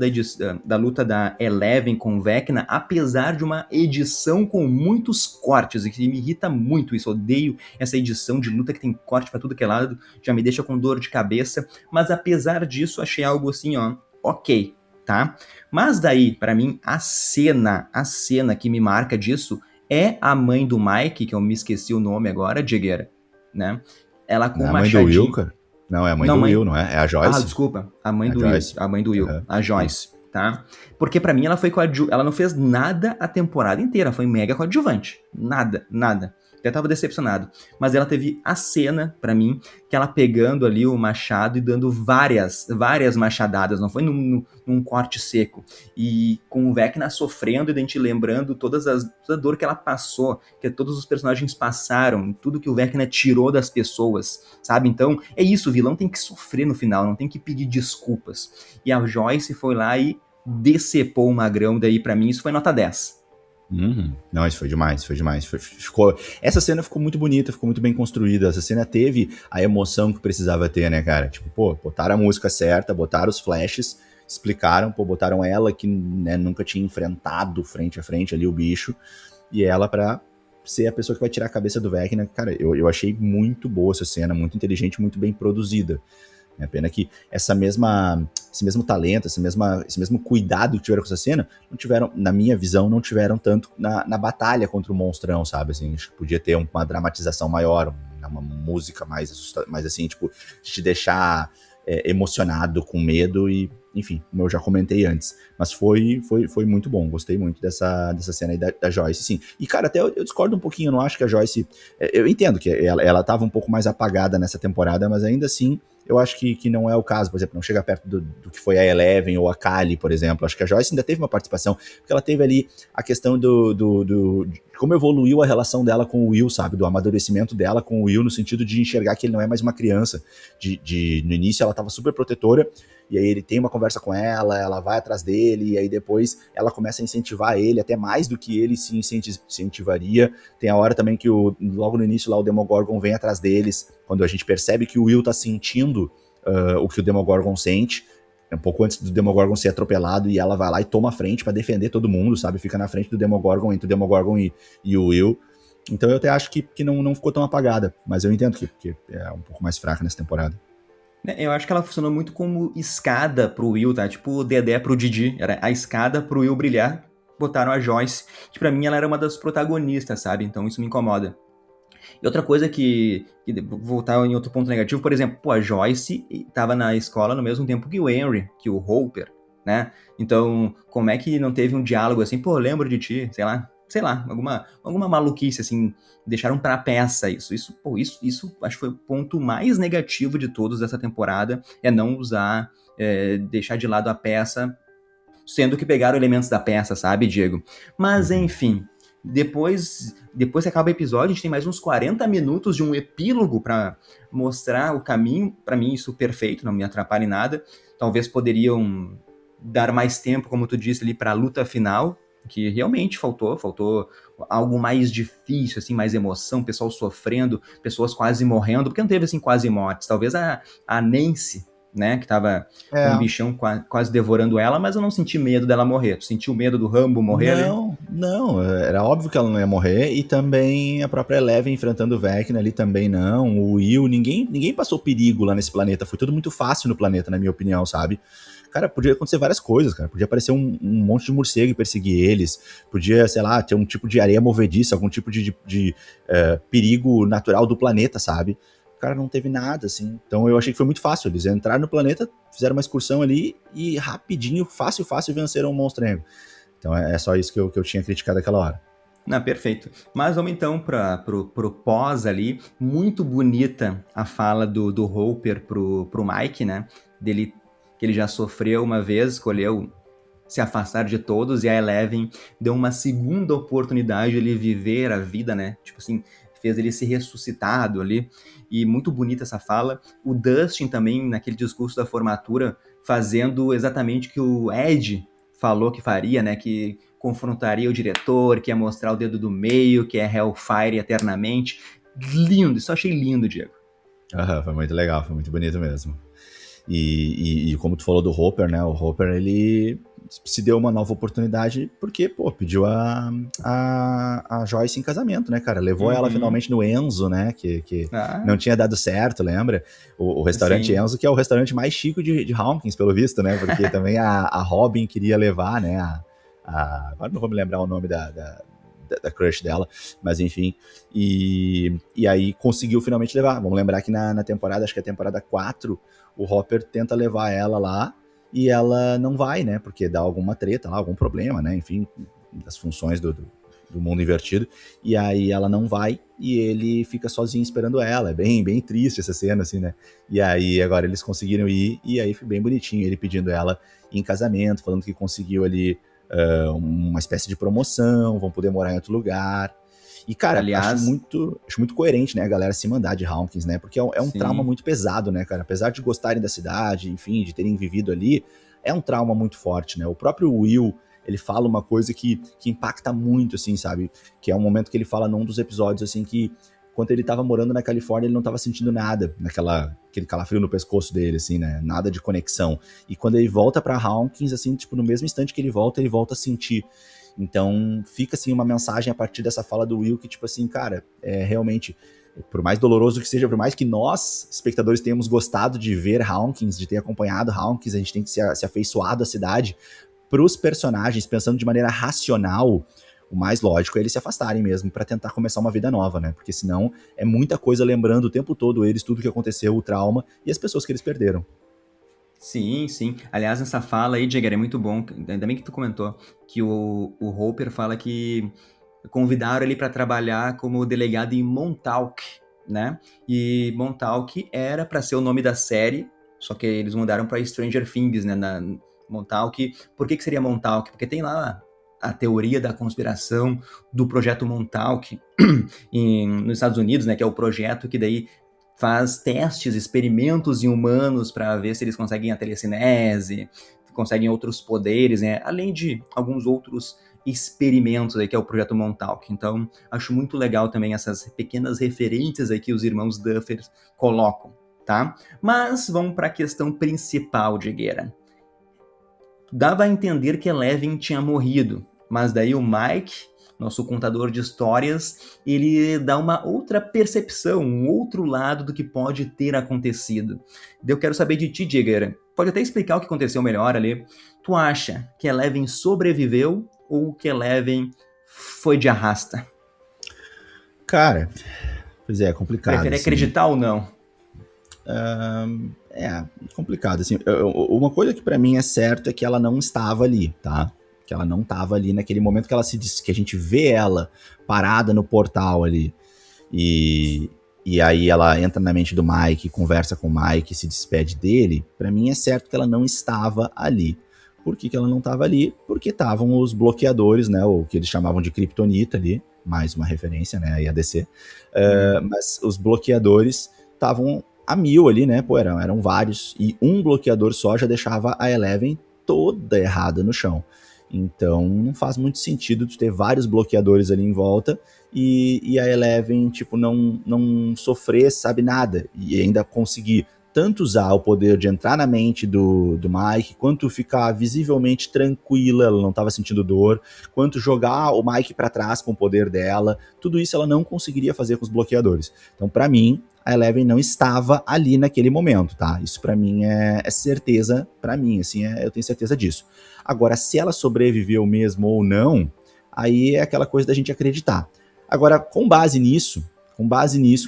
da luta da Eleven com Vecna, apesar de uma edição com muitos cortes, e que me irrita muito isso. Eu odeio essa edição de luta que tem corte pra tudo que é lado, já me deixa com dor de cabeça. Mas apesar disso, achei algo assim, ó, ok, tá? Mas daí, pra mim, a cena que me marca disso é a mãe do Mike, que eu me esqueci o nome agora, Jigueira, né? Ela com Não é o a mãe do Will, machadinho. cara? Não, é a mãe Não, do mãe. Will, não é? É a Ah, Joyce? desculpa. É a Joyce. A mãe do Will. Aham, A isso. Joyce, tá? Porque pra mim ela foi ela não fez nada a temporada inteira. Foi mega coadjuvante. Nada, nada. Até tava decepcionado. Mas ela teve a cena, pra mim, que ela pegando ali o machado e dando várias machadadas. Não foi num corte seco. E com o Vecna sofrendo e a gente lembrando toda a dor que ela passou, que todos os personagens passaram, tudo que o Vecna tirou das pessoas, sabe? Então, é isso, o vilão tem que sofrer no final, não tem que pedir desculpas. E a Joyce foi lá e decepou o Magrão, daí pra mim isso foi nota 10. Uhum. Não, isso foi demais, foi demais. Essa cena ficou muito bonita, ficou muito bem construída. Essa cena teve a emoção que precisava ter, né, cara? Tipo, pô, botaram a música certa, botaram os flashes, explicaram, pô, botaram ela que, né, nunca tinha enfrentado frente a frente ali o bicho, e ela pra ser a pessoa que vai tirar a cabeça do Vecna. Cara, eu achei muito boa essa cena, muito inteligente, muito bem produzida. É pena que esse mesmo talento, esse mesmo cuidado que tiveram com essa cena, não tiveram, na minha visão, não tiveram tanto na batalha contra o monstrão, sabe? Assim, acho que podia ter uma dramatização maior, uma música mais assim, tipo, de te deixar emocionado, com medo e, enfim, como eu já comentei antes. Mas foi muito bom, gostei muito dessa cena aí da Joyce, sim. E, cara, até eu discordo um pouquinho, eu não acho que a Joyce... Eu entendo que ela tava um pouco mais apagada nessa temporada, mas ainda assim, eu acho que não é o caso, por exemplo, não chega perto do que foi a Eleven ou a Kali, por exemplo. Acho que a Joyce ainda teve uma participação, porque ela teve ali a questão de como evoluiu a relação dela com o Will, sabe? Do amadurecimento dela com o Will, no sentido de enxergar que ele não é mais uma criança. No início ela tava super protetora, e aí ele tem uma conversa com ela vai atrás dele, e aí depois ela começa a incentivar ele, até mais do que ele se incentivaria. Tem a hora também que logo no início lá o Demogorgon vem atrás deles, quando a gente percebe que o Will tá sentindo o que o Demogorgon sente, um pouco antes do Demogorgon ser atropelado, e ela vai lá e toma a frente pra defender todo mundo, sabe? Fica na frente do Demogorgon, entre o Demogorgon e o Will. Então eu até acho que não ficou tão apagada, mas eu entendo que é um pouco mais fraca nessa temporada. Eu acho que ela funcionou muito como escada pro Will, tá? Tipo o Dedé pro Didi. Era a escada pro Will brilhar. Botaram a Joyce, que pra mim ela era uma das protagonistas, sabe? Então isso me incomoda. E outra coisa vou voltar em outro ponto negativo, por exemplo, pô, a Joyce tava na escola no mesmo tempo que o Henry, que o Hopper, né? Então, como é que não teve um diálogo assim, pô, lembro de ti, sei lá, alguma maluquice assim, deixaram pra peça isso. Isso acho que foi o ponto mais negativo de todos dessa temporada, é não usar, deixar de lado a peça, sendo que pegaram elementos da peça, sabe, Diego? Mas, enfim, depois que acaba o episódio, a gente tem mais uns 40 minutos de um epílogo pra mostrar o caminho. Pra mim, isso perfeito, não me atrapalha em nada. Talvez poderiam dar mais tempo, como tu disse ali, pra luta final, que realmente faltou algo mais difícil, assim, mais emoção, pessoal sofrendo, pessoas quase morrendo, porque não teve, assim, quase mortes. Talvez a Nancy, né, que tava com um bichão quase devorando ela, mas eu não senti medo dela morrer. Tu sentiu medo do Rambo morrer ali? Não, era óbvio que ela não ia morrer, e também a própria Eleven enfrentando o Vecna ali também não, o Will, ninguém passou perigo lá nesse planeta, foi tudo muito fácil no planeta, na minha opinião, sabe? Cara, podia acontecer várias coisas, cara. Podia aparecer um monte de morcego e perseguir eles. Podia, sei lá, ter um tipo de areia movediça, algum tipo de perigo natural do planeta, sabe? O cara não teve nada, assim. Então eu achei que foi muito fácil. Eles entraram no planeta, fizeram uma excursão ali e rapidinho, fácil, venceram o monstrengo. Então é só isso que eu tinha criticado aquela hora. Não, perfeito. Mas vamos então pro pós ali. Muito bonita a fala do Hopper pro Mike, né? Dele, que ele já sofreu uma vez, escolheu se afastar de todos, e a Eleven deu uma segunda oportunidade de ele viver a vida, né? Tipo assim, fez ele ser ressuscitado ali. E muito bonita essa fala. O Dustin também, naquele discurso da formatura, fazendo exatamente o que o Ed falou que faria, né? Que confrontaria o diretor, que ia mostrar o dedo do meio, que é Hellfire eternamente. Lindo, isso eu achei lindo, Diego. Foi muito legal, foi muito bonito mesmo. E como tu falou do Hopper, né? O Hopper, ele se deu uma nova oportunidade porque, pô, pediu a Joyce em casamento, né, cara? Levou ela finalmente no Enzo, né? Que não tinha dado certo, lembra? O restaurante Sim. Enzo, que é o restaurante mais chique de Hawkins, pelo visto, né? Porque também a Robin queria levar, né? Agora não vou me lembrar o nome da crush dela, mas enfim, e aí conseguiu finalmente levar. Vamos lembrar que na temporada, acho que é a temporada 4, o Hopper tenta levar ela lá e ela não vai, né, porque dá alguma treta lá, algum problema, né, enfim, das funções do mundo invertido, e aí ela não vai e ele fica sozinho esperando ela. É bem triste essa cena, assim, né, e aí agora eles conseguiram ir, e aí foi bem bonitinho, ele pedindo ela em casamento, falando que conseguiu ali uma espécie de promoção, vão poder morar em outro lugar. E, cara, acho muito coerente, né, a galera se mandar de Hawkins, né, porque é um trauma muito pesado, né, cara, apesar de gostarem da cidade, enfim, de terem vivido ali, é um trauma muito forte, né, o próprio Will, ele fala uma coisa que impacta muito, assim, sabe, que é um momento que ele fala num dos episódios, assim, que quando ele tava morando na Califórnia, ele não tava sentindo nada, aquele calafrio no pescoço dele, assim, né, nada de conexão. E quando ele volta pra Hawkins, assim, tipo, no mesmo instante que ele volta a sentir. Então, fica, assim, uma mensagem a partir dessa fala do Will, que, tipo assim, cara, realmente, por mais doloroso que seja, por mais que nós, espectadores, tenhamos gostado de ver Hawkins, de ter acompanhado Hawkins, a gente tem que se afeiçoar da cidade, pros personagens, pensando de maneira racional, o mais lógico é eles se afastarem mesmo para tentar começar uma vida nova, né? Porque senão é muita coisa lembrando o tempo todo eles, tudo que aconteceu, o trauma e as pessoas que eles perderam. Sim, sim. Aliás, nessa fala aí, Jagger, é muito bom. Ainda bem que tu comentou que o Hopper fala que convidaram ele para trabalhar como delegado em Montauk, né? E Montauk era para ser o nome da série, só que eles mudaram para Stranger Things, né? Na Montauk. Por que seria Montauk? Porque tem lá a teoria da conspiração do projeto Montauk nos Estados Unidos, né, que é o projeto que daí faz testes, experimentos em humanos para ver se eles conseguem a telecinese, conseguem outros poderes, né, além de alguns outros experimentos aí, que é o projeto Montauk. Então, acho muito legal também essas pequenas referências aí que os irmãos Duffer colocam, tá? Mas vamos para a questão principal, Diegueira. Dava a entender que Eleven tinha morrido, mas daí o Mike, nosso contador de histórias, ele dá uma outra percepção, um outro lado do que pode ter acontecido. Eu quero saber de ti, Diegueira. Pode até explicar o que aconteceu melhor ali. Tu acha que Eleven sobreviveu ou que Eleven foi de arrasta? Cara, pois é complicado. Prefere assim acreditar ou não? Complicado, assim, uma coisa que pra mim é certo é que ela não estava ali, tá? Que ela não estava ali naquele momento que ela que a gente vê ela parada no portal ali, e aí ela entra na mente do Mike, conversa com o Mike, se despede dele. Pra mim é certo que ela não estava ali. Por que ela não estava ali? Porque estavam os bloqueadores, né, o que eles chamavam de Kryptonita ali, mais uma referência, né, aí a DC, mas os bloqueadores estavam a 1000 ali, né, pô, eram vários, e um bloqueador só já deixava a Eleven toda errada no chão. Então não faz muito sentido tu ter vários bloqueadores ali em volta e a Eleven, tipo, não sofrer, sabe, nada, e ainda conseguir tanto usar o poder de entrar na mente do Mike, quanto ficar visivelmente tranquila, ela não estava sentindo dor, quanto jogar o Mike para trás com o poder dela, tudo isso ela não conseguiria fazer com os bloqueadores. Então, para mim, a Eleven não estava ali naquele momento, tá? Isso para mim é certeza, para mim, assim, eu tenho certeza disso. Agora, se ela sobreviveu mesmo ou não, aí é aquela coisa da gente acreditar. Agora, com base nisso,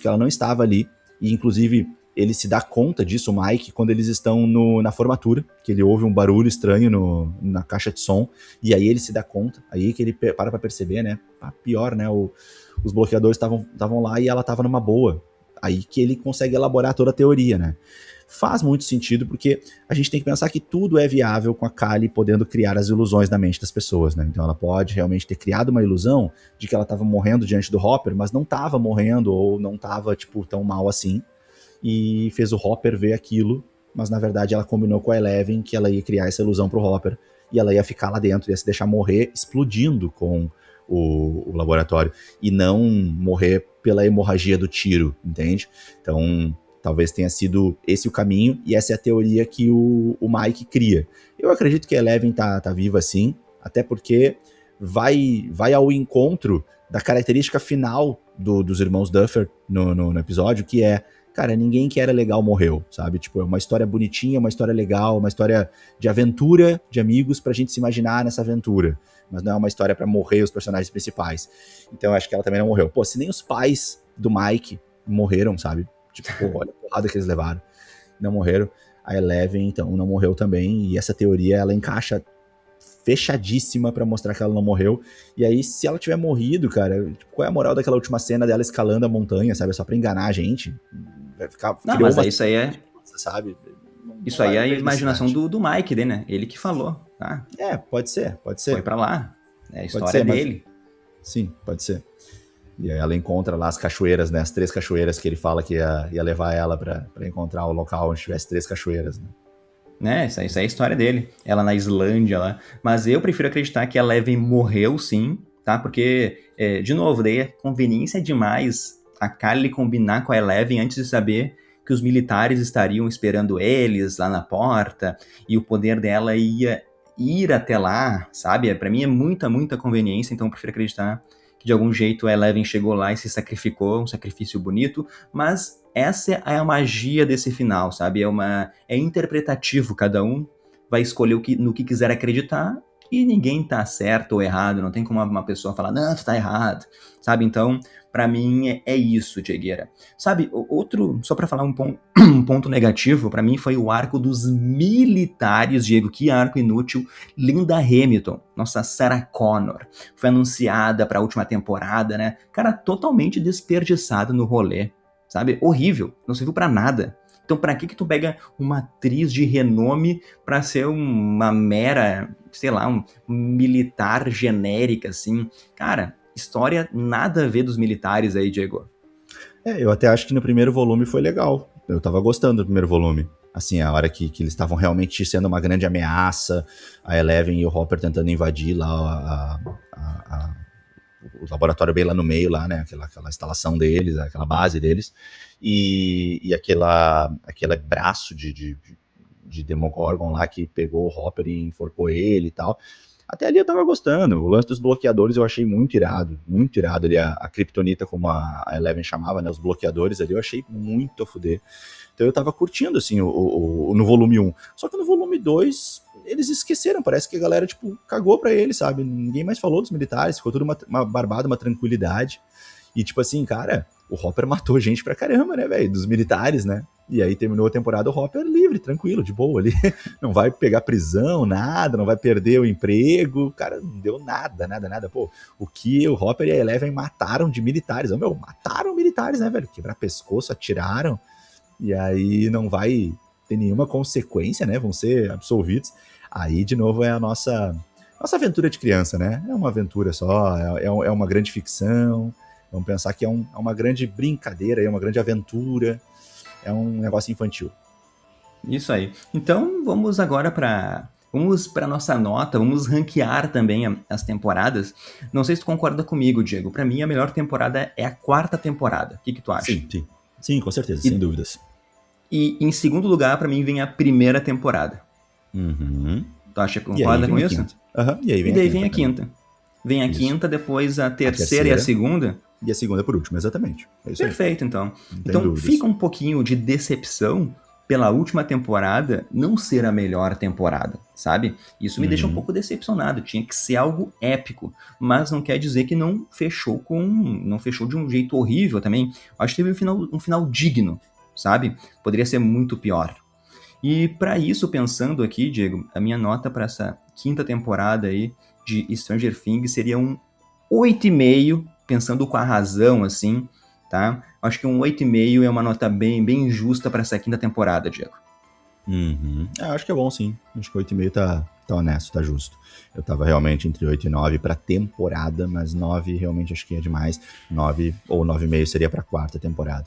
que ela não estava ali, e inclusive ele se dá conta disso, o Mike, quando eles estão na formatura, que ele ouve um barulho estranho na caixa de som, e aí ele se dá conta, aí que ele para pra perceber, né? Pior, né? Os bloqueadores estavam lá e ela estava numa boa. Aí que ele consegue elaborar toda a teoria, né? Faz muito sentido, porque a gente tem que pensar que tudo é viável com a Kali podendo criar as ilusões na mente das pessoas, né? Então ela pode realmente ter criado uma ilusão de que ela estava morrendo diante do Hopper, mas não estava morrendo ou não estava, tipo, tão mal assim, e fez o Hopper ver aquilo, mas na verdade ela combinou com a Eleven que ela ia criar essa ilusão pro Hopper, e ela ia ficar lá dentro, ia se deixar morrer explodindo com o laboratório, e não morrer pela hemorragia do tiro, entende? Então, talvez tenha sido esse o caminho, e essa é a teoria que o Mike cria. Eu acredito que a Eleven tá viva sim, até porque vai ao encontro da característica final dos irmãos Duffer no episódio, que é, cara, ninguém que era legal morreu, sabe? Tipo, é uma história bonitinha, uma história legal, uma história de aventura, de amigos, pra gente se imaginar nessa aventura. Mas não é uma história pra morrer os personagens principais. Então eu acho que ela também não morreu. Pô, se nem os pais do Mike morreram, sabe? Tipo, pô, olha a porrada que eles levaram. Não morreram. A Eleven, então, não morreu também. E essa teoria, ela encaixa fechadíssima pra mostrar que ela não morreu. E aí, se ela tiver morrido, cara, tipo, qual é a moral daquela última cena dela escalando a montanha, sabe? É só pra enganar a gente. Vai ficar... Não, mas isso aí é... Sabe? Isso aí é a imaginação do Mike, né? Ele que falou, tá? Pode ser. Foi pra lá. É a história dele. Sim, pode ser. E aí ela encontra lá as cachoeiras, né? As 3 cachoeiras que ele fala que ia levar ela pra encontrar o local onde tivesse 3 cachoeiras, né? Isso aí é a história dele. Ela na Islândia lá. Mas eu prefiro acreditar que a Eleven morreu sim, tá? Porque, de novo, daí é conveniência demais a Kali combinar com a Eleven antes de saber que os militares estariam esperando eles lá na porta e o poder dela ia ir até lá, sabe? Pra mim é muita conveniência, então eu prefiro acreditar que de algum jeito a Eleven chegou lá e se sacrificou, um sacrifício bonito, mas essa é a magia desse final, sabe? É interpretativo, cada um vai escolher no que quiser acreditar e ninguém tá certo ou errado, não tem como uma pessoa falar, não, tu tá errado, sabe? Então, pra mim é isso, Diegueira. Sabe, outro, só pra falar um ponto negativo, pra mim foi o arco dos militares, Diego, que arco inútil. Linda Hamilton, nossa Sarah Connor, foi anunciada pra última temporada, né? Cara, totalmente desperdiçada no rolê, sabe? Horrível, não serviu pra nada. Então, pra que tu pega uma atriz de renome pra ser uma mera, sei lá, um militar genérica, assim? Cara, história nada a ver dos militares aí, Diego. Eu até acho que no primeiro volume foi legal. Eu tava gostando do primeiro volume. Assim, a hora que eles estavam realmente sendo uma grande ameaça, a Eleven e o Hopper tentando invadir lá o laboratório bem lá no meio, lá, né? Aquela instalação deles, aquela base deles. E aquele braço de Demogorgon lá que pegou o Hopper e enforcou ele e tal. Até ali eu tava gostando. O lance dos bloqueadores eu achei muito irado ali. A Kryptonita, como a Eleven chamava, né? Os bloqueadores ali eu achei muito a fuder. Então eu tava curtindo, assim, no volume 1. Só que no volume 2, eles esqueceram. Parece que a galera, tipo, cagou pra eles, sabe? Ninguém mais falou dos militares. Ficou tudo uma barbada, uma tranquilidade. E, tipo assim, cara, o Hopper matou gente pra caramba, né, velho? Dos militares, né? E aí terminou a temporada, o Hopper livre, tranquilo, de boa ali. Não vai pegar prisão, nada, não vai perder o emprego. Cara, não deu nada. Pô, o que o Hopper e a Eleven mataram de militares. Mataram militares, né, velho? Quebrar pescoço, atiraram. E aí não vai ter nenhuma consequência, né? Vão ser absolvidos. Aí, de novo, é a nossa aventura de criança, né? É uma aventura só, é uma grande ficção. Vamos pensar que é uma grande brincadeira, é uma grande aventura. É um negócio infantil. Isso aí. Então, vamos agora para nossa nota, vamos ranquear também as temporadas. Não sei se tu concorda comigo, Diego. Para mim, a melhor temporada é a 4ª temporada. O que tu acha? Sim, com certeza, sem dúvidas. E em segundo lugar, pra mim, vem a primeira temporada. Uhum. Tu acha que E aí concorda vem com a isso? quinta. Aham, e aí E vem a daí quinta vem a pra mim. quinta. Vem a Isso. quinta, depois a A terceira e a segunda. E a segunda por último, exatamente. É isso aí. Perfeito, então. Não tem Então dúvidas. fica um pouquinho de decepção pela última temporada não ser a melhor temporada, sabe? Isso me deixa um Uhum. pouco decepcionado. Tinha que ser algo épico, mas não quer dizer que não fechou de um jeito horrível também. Acho que teve um final digno, sabe? Poderia ser muito pior. E para isso, pensando aqui, Diego, a minha nota para essa quinta temporada aí de Stranger Things seria um 8,5, pensando com a razão, assim, tá? Acho que um 8,5 é uma nota bem justa para essa quinta temporada, Diego. Uhum. Acho que é bom, sim. Acho que 8,5 tá honesto, tá justo. Eu tava realmente entre 8 e 9 pra temporada, mas 9 realmente acho que é demais. 9 ou 9,5 seria pra quarta temporada.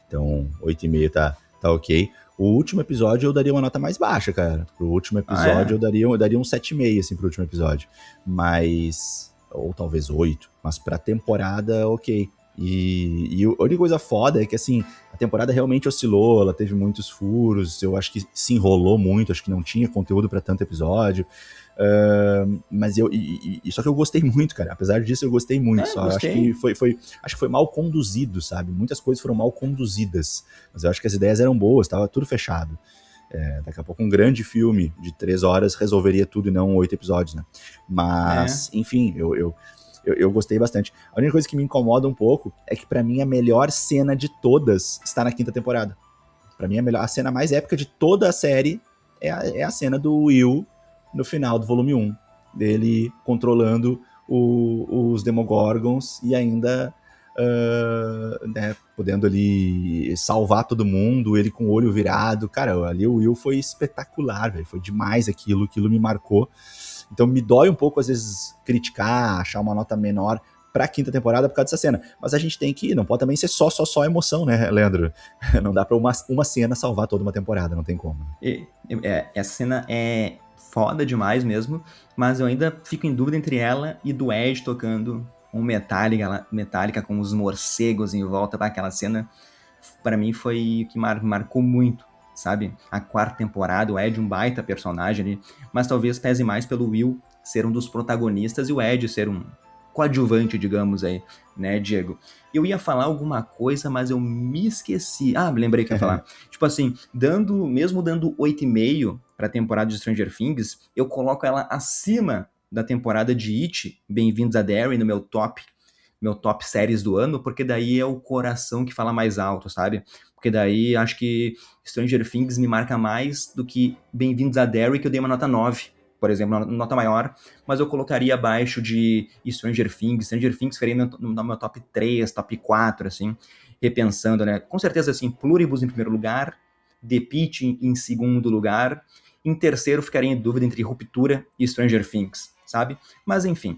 Então, 8,5 tá ok. O último episódio eu daria uma nota mais baixa, cara. Pro último episódio eu daria um 7,5, assim, pro último episódio. Mas... ou talvez 8. Mas pra temporada, ok. E a única coisa foda é que, assim, a temporada realmente oscilou, ela teve muitos furos, eu acho que se enrolou muito, acho que não tinha conteúdo pra tanto episódio. Mas só que eu gostei muito, cara. Apesar disso, eu gostei muito. Só acho Gostei. que foi mal conduzido, sabe? Muitas coisas foram mal conduzidas. Mas eu acho que as ideias eram boas, tava tudo fechado. Daqui a pouco um grande filme de 3 horas resolveria tudo e não 8 episódios, né? Mas, enfim, eu gostei bastante. A única coisa que me incomoda um pouco é que, pra mim, a melhor cena de todas está na quinta temporada. Pra mim, a cena mais épica de toda a série é a cena do Will no final do volume 1. Dele controlando os Demogorgons e ainda podendo ali salvar todo mundo, ele com o olho virado. Cara, ali o Will foi espetacular, velho. Foi demais aquilo me marcou. Então me dói um pouco, às vezes, criticar, achar uma nota menor pra quinta temporada por causa dessa cena. Mas a gente tem que... não pode também ser só emoção, né, Leandro? Não dá pra uma cena salvar toda uma temporada, não tem como. Essa cena é foda demais mesmo, mas eu ainda fico em dúvida entre ela e do Ed tocando um Metallica com os morcegos em volta. Aquela cena, pra mim, foi o que marcou muito, sabe? A quarta temporada, o Ed um baita personagem ali, mas talvez pese mais pelo Will ser um dos protagonistas e o Ed ser um coadjuvante, digamos aí, né, Diego? Eu ia falar alguma coisa, mas eu me esqueci. Ah, me lembrei que ia falar. Tipo assim, mesmo dando 8,5 pra temporada de Stranger Things, eu coloco ela acima da temporada de It, Bem-vindos a Derry, no meu top séries do ano, porque daí é o coração que fala mais alto, sabe? Porque daí acho que Stranger Things me marca mais do que Bem-vindos a Derry, que eu dei uma nota 9, por exemplo, uma nota maior, mas eu colocaria abaixo de Stranger Things. Stranger Things ficaria no meu top 3, top 4, assim, repensando, né? Com certeza, assim, Pluribus em primeiro lugar, The Pitt em segundo lugar, em terceiro ficaria em dúvida entre Ruptura e Stranger Things, sabe? Mas enfim,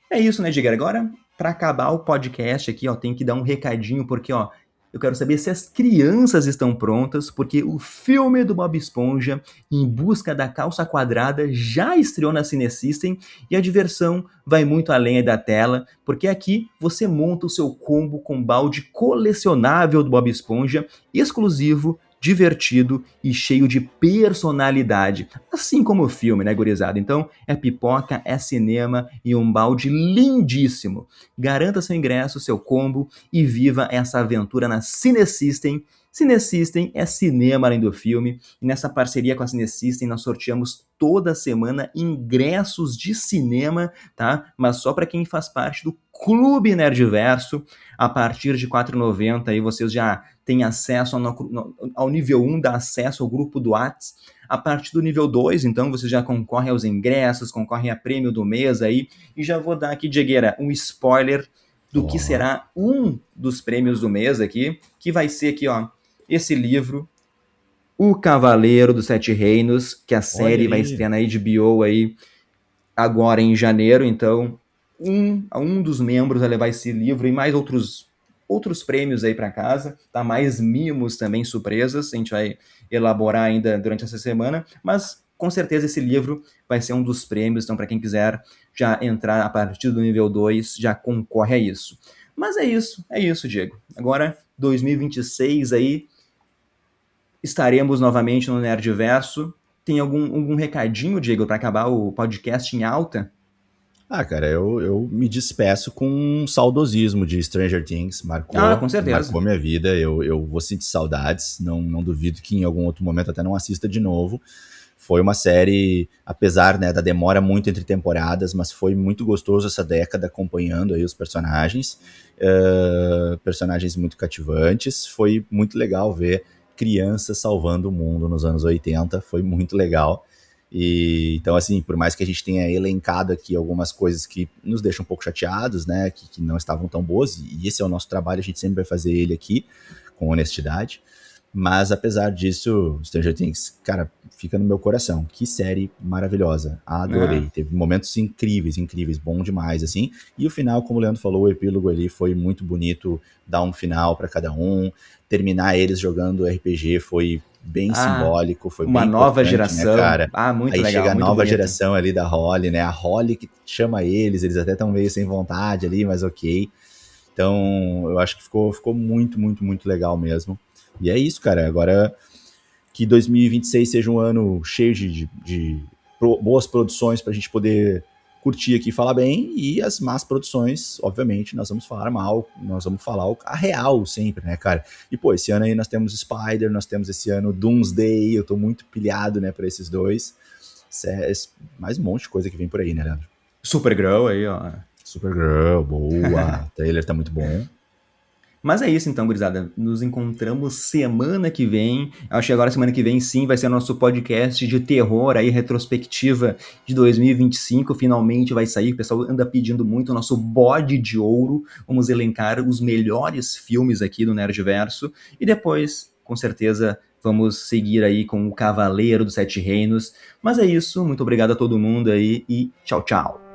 é isso, né, Diego? Agora, para acabar o podcast aqui, ó, tem que dar um recadinho, porque, ó, eu quero saber se as crianças estão prontas, porque o filme do Bob Esponja, Em Busca da Calça Quadrada, já estreou na Cinesystem e a diversão vai muito além da tela, porque aqui você monta o seu combo com balde colecionável do Bob Esponja, exclusivo, divertido e cheio de personalidade. Assim como o filme, né, gurizada? Então, é pipoca, é cinema e um balde lindíssimo. Garanta seu ingresso, seu combo e viva essa aventura na Cinesystem. Cinesystem é cinema além do filme, e nessa parceria com a Cinesystem nós sorteamos toda semana ingressos de cinema, tá? Mas só para quem faz parte do Clube Nerdverso. A partir de R$ 4,90 aí vocês já têm acesso ao nível 1, dá acesso ao grupo do Whats. A partir do nível 2, então, você já concorre aos ingressos, concorre a prêmio do mês aí, e já vou dar aqui, Diegueira, um spoiler do que será um dos prêmios do mês aqui, que vai ser aqui, ó, esse livro, O Cavaleiro dos Sete Reinos, que a série vai estrear na HBO aí agora em janeiro. Então, um dos membros vai levar esse livro e mais outros prêmios aí para casa, tá? Mais mimos também, surpresas, a gente vai elaborar ainda durante essa semana, mas com certeza esse livro vai ser um dos prêmios, então para quem quiser já entrar a partir do nível 2, já concorre a isso. Mas é isso, Diego. Agora, 2026 aí, estaremos novamente no Nerdverso. Tem algum recadinho, Diego, para acabar o podcast em alta? Ah, cara, eu me despeço com um saudosismo de Stranger Things. Ah, com certeza. Marcou minha vida. Eu vou sentir saudades. Não duvido que em algum outro momento até não assista de novo. Foi uma série, apesar, né, da demora muito entre temporadas, mas foi muito gostoso essa década acompanhando aí os personagens. Personagens muito cativantes. Foi muito legal ver crianças salvando o mundo nos anos 80. Foi muito legal. E, então, assim, por mais que a gente tenha elencado aqui algumas coisas que nos deixam um pouco chateados, né, que não estavam tão boas, e esse é o nosso trabalho, a gente sempre vai fazer ele aqui, com honestidade, mas apesar disso, Stranger Things, cara, fica no meu coração. Que série maravilhosa, adorei. Teve momentos incríveis, incríveis, bom demais, assim, e o final, como o Leandro falou, o epílogo ali foi muito bonito, dar um final para cada um, terminar eles jogando RPG foi bem simbólico, foi uma bem nova importante, geração, né, cara? muito Aí legal, chega a muito nova bonito. geração ali da Holly, né? A Holly que chama eles até estão meio sem vontade ali, mas ok. Então, eu acho que ficou muito, muito, muito legal mesmo. E é isso, cara. Agora que 2026 seja um ano cheio de boas produções pra gente poder curtir aqui e falar bem, e as más produções, obviamente, nós vamos falar mal, nós vamos falar a real sempre, né, cara? E, pô, esse ano aí nós temos Spider, nós temos esse ano Doomsday, eu tô muito pilhado, né, pra esses dois. Mais um monte de coisa que vem por aí, né, Leandro? Supergirl aí, ó. Supergirl, boa. O trailer tá muito bom. Mas é isso então, gurizada. Nos encontramos semana que vem. Eu acho que agora semana que vem sim vai ser nosso podcast de terror aí, retrospectiva de 2025. Finalmente vai sair. O pessoal anda pedindo muito o nosso bode de ouro. Vamos elencar os melhores filmes aqui do Nerdverso. E depois, com certeza, vamos seguir aí com o Cavaleiro dos Sete Reinos. Mas é isso. Muito obrigado a todo mundo aí e tchau, tchau.